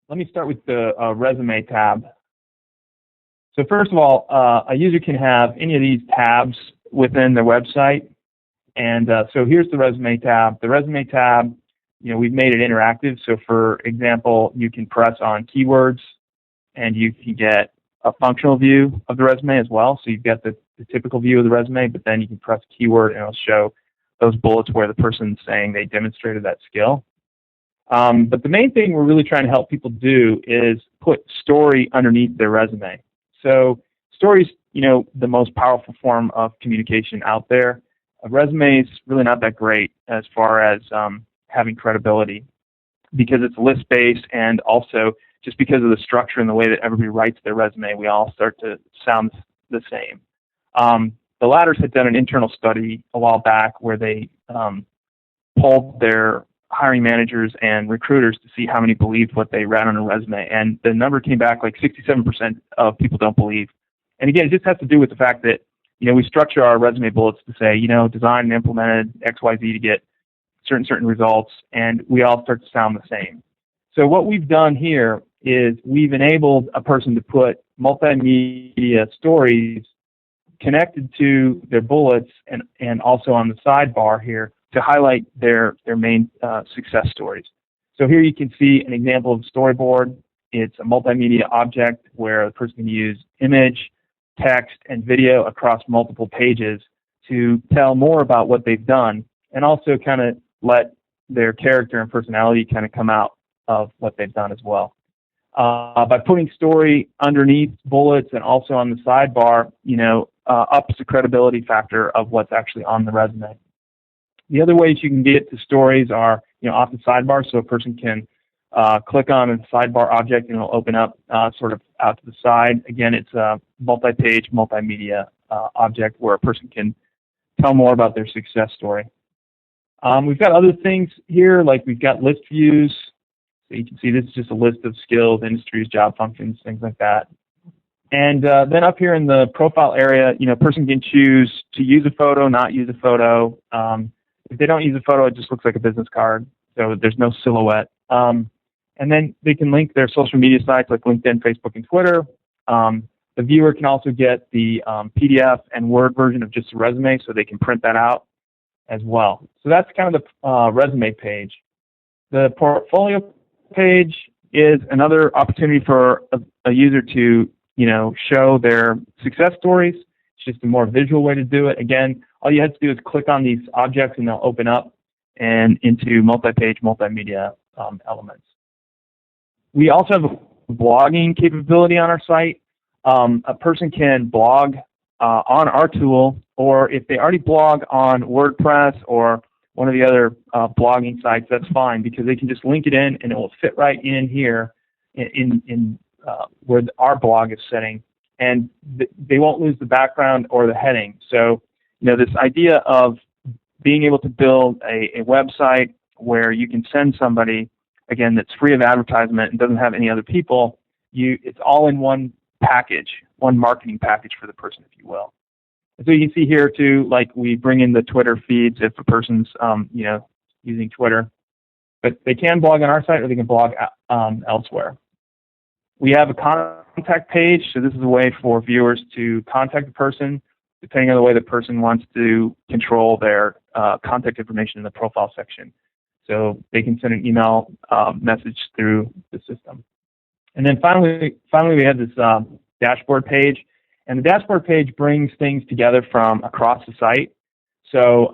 Let me start with the resume tab. So first of all, a user can have any of these tabs within their website. And so here's the resume tab. The resume tab, we've made it interactive. So for example, you can press on keywords and you can get a functional view of the resume as well. So you've got the typical view of the resume, but then you can press keyword and it'll show those bullets where the person's saying they demonstrated that skill. But the main thing we're really trying to help people do is put story underneath their resume. So story's, the most powerful form of communication out there. A resume is really not that great as far as having credibility because it's list-based, and also just because of the structure and the way that everybody writes their resume, we all start to sound the same. The Ladders had done an internal study a while back where they polled their hiring managers and recruiters to see how many believed what they read on a resume, and the number came back like 67% of people don't believe. And again, it just has to do with the fact that we structure our resume bullets to say, designed and implemented XYZ to get certain results, and we all start to sound the same. So what we've done here is we've enabled a person to put multimedia stories connected to their bullets and also on the sidebar here to highlight their main success stories. So here you can see an example of a storyboard. It's a multimedia object where the person can use image, text, and video across multiple pages to tell more about what they've done, and also kind of let their character and personality kind of come out of what they've done as well. By putting story underneath bullets and also on the sidebar, ups the credibility factor of what's actually on the resume. The other ways you can get to stories are, off the sidebar, so a person can click on a sidebar object and it'll open up sort of out to the side. Again, it's a multi-page, multimedia object where a person can tell more about their success story. We've got other things here, like we've got list views. So you can see this is just a list of skills, industries, job functions, things like that. And then up here in the profile area, a person can choose to use a photo, not use a photo. If they don't use a photo, it just looks like a business card, so there's no silhouette. And then they can link their social media sites like LinkedIn, Facebook, and Twitter. The viewer can also get the PDF and Word version of just a resume, so they can print that out as well. So that's kind of the resume page. The portfolio page is another opportunity for a user to, show their success stories. It's just a more visual way to do it. Again, all you have to do is click on these objects and they'll open up and into multi-page, multimedia elements. We also have a blogging capability on our site. A person can blog on our tool, or if they already blog on WordPress or one of the other blogging sites, that's fine, because they can just link it in and it will fit right in here in where our blog is sitting, and they won't lose the background or the heading. So, this idea of being able to build a website where you can send somebody, again, that's free of advertisement and doesn't have any other people, it's all in one package, one marketing package for the person, if you will. And so you can see here too, like we bring in the Twitter feeds if a person's, using Twitter, but they can blog on our site or they can blog elsewhere. We have a contact page, so this is a way for viewers to contact the person, depending on the way the person wants to control their contact information in the profile section. So they can send an email message through the system. And then finally we have this dashboard page. And the dashboard page brings things together from across the site. So,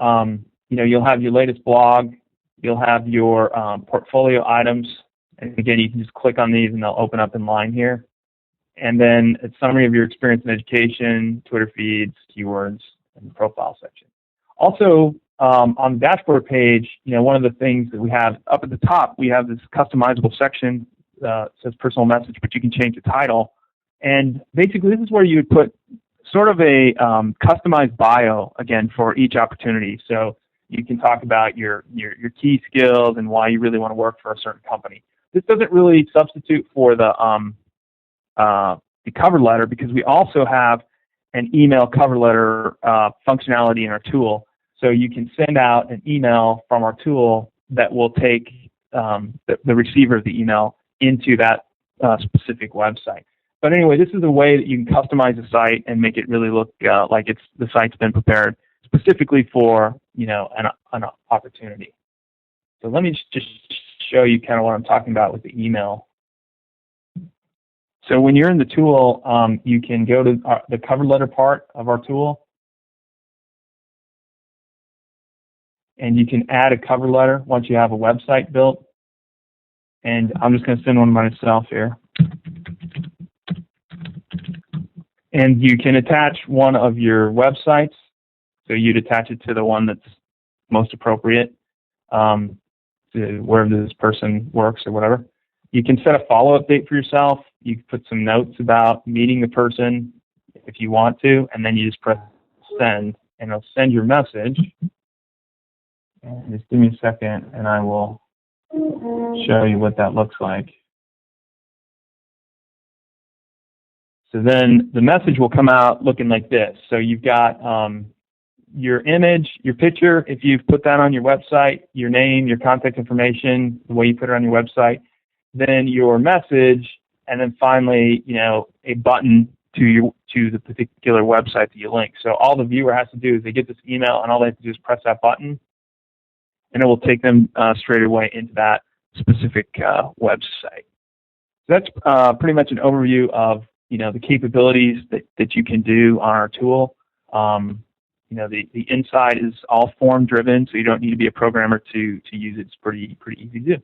you'll have your latest blog, you'll have your portfolio items. And again, you can just click on these and they'll open up in line here. And then a summary of your experience in education, Twitter feeds, keywords, and the profile section. Also, on the dashboard page, one of the things that we have up at the top, we have this customizable section that says personal message, but you can change the title. And basically, this is where you would put sort of a customized bio, again, for each opportunity. So you can talk about your key skills and why you really want to work for a certain company. This doesn't really substitute for the cover letter, because we also have an email cover letter functionality in our tool. So you can send out an email from our tool that will take the receiver of the email into that specific website. But anyway, this is a way that you can customize the site and make it really look like the site's been prepared specifically for an opportunity. So let me just show you kind of what I'm talking about with the email. So when you're in the tool, you can go to the cover letter part of our tool, and you can add a cover letter once you have a website built. And I'm just going to send one myself here. And you can attach one of your websites. So you'd attach it to the one that's most appropriate to wherever this person works or whatever. You can set a follow-up date for yourself. You can put some notes about meeting the person if you want to, and then you just press send, and it'll send your message. And just give me a second, and I will show you what that looks like. So then the message will come out looking like this. So you've got your image, your picture, if you've put that on your website, your name, your contact information, the way you put it on your website, then your message, and then finally, a button to the particular website that you link. So all the viewer has to do is they get this email, and all they have to do is press that button, and it will take them straight away into that specific website. So that's pretty much an overview of the capabilities that you can do on our tool. The inside is all form driven, so you don't need to be a programmer to use it. It's pretty easy to do.